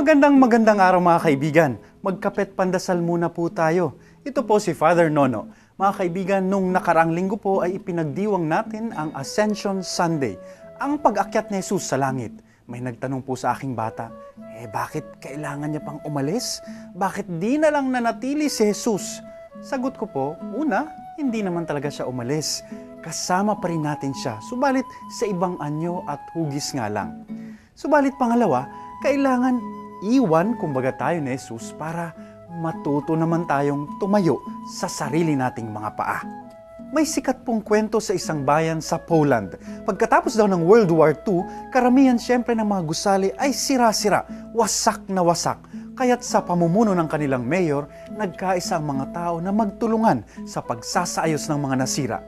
Magandang araw mga kaibigan. Magkapet pandasal muna po tayo. Ito po si Father Nono. Mga kaibigan, nung nakaraang linggo po ay ipinagdiwang natin ang Ascension Sunday, ang pag-akyat ni Jesus sa langit. May nagtanong po sa aking bata, bakit kailangan niya pang umalis? Bakit di na lang nanatili si Jesus? Sagot ko po, una, hindi naman talaga siya umalis. Kasama pa rin natin siya, subalit sa ibang anyo at hugis nga lang. Subalit pangalawa, kailangan iwan kumbaga tayo ni Jesus para matuto naman tayong tumayo sa sarili nating mga paa. May sikat pong kwento sa isang bayan sa Poland. Pagkatapos daw ng World War II, karamihan siyempre ng mga gusali ay sira-sira, wasak na wasak. Kaya't sa pamumuno ng kanilang mayor, nagkaisa ang mga tao na magtulungan sa pagsasaayos ng mga nasira.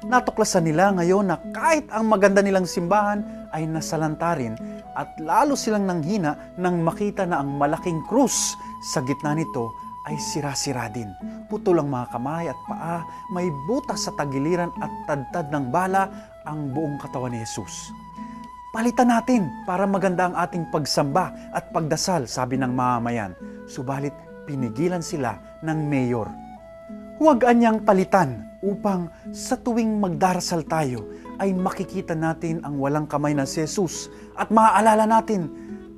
Natuklasan nila ngayon na kahit ang maganda nilang simbahan ay nasalanta rin at lalo silang nanghina nang makita na ang malaking krus sa gitna nito ay sira-sira din. Putol ang mga kamay at paa, may butas sa tagiliran at tadtad ng bala ang buong katawan ni Jesus. Palitan natin para maganda ang ating pagsamba at pagdasal, sabi ng mamamayan. Subalit pinigilan sila ng mayor. Huwag anyang palitan upang sa tuwing magdarasal tayo ay makikita natin ang walang kamay na si Jesus at maaalala natin,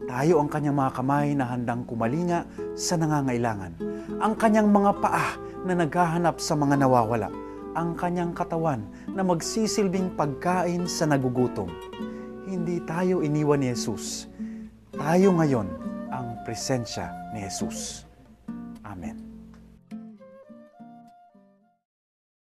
tayo ang kanyang mga kamay na handang kumalinga sa nangangailangan, ang kanyang mga paa na naghahanap sa mga nawawala, ang kanyang katawan na magsisilbing pagkain sa nagugutom. Hindi tayo iniwan ni Jesus. Tayo ngayon ang presensya ni Jesus.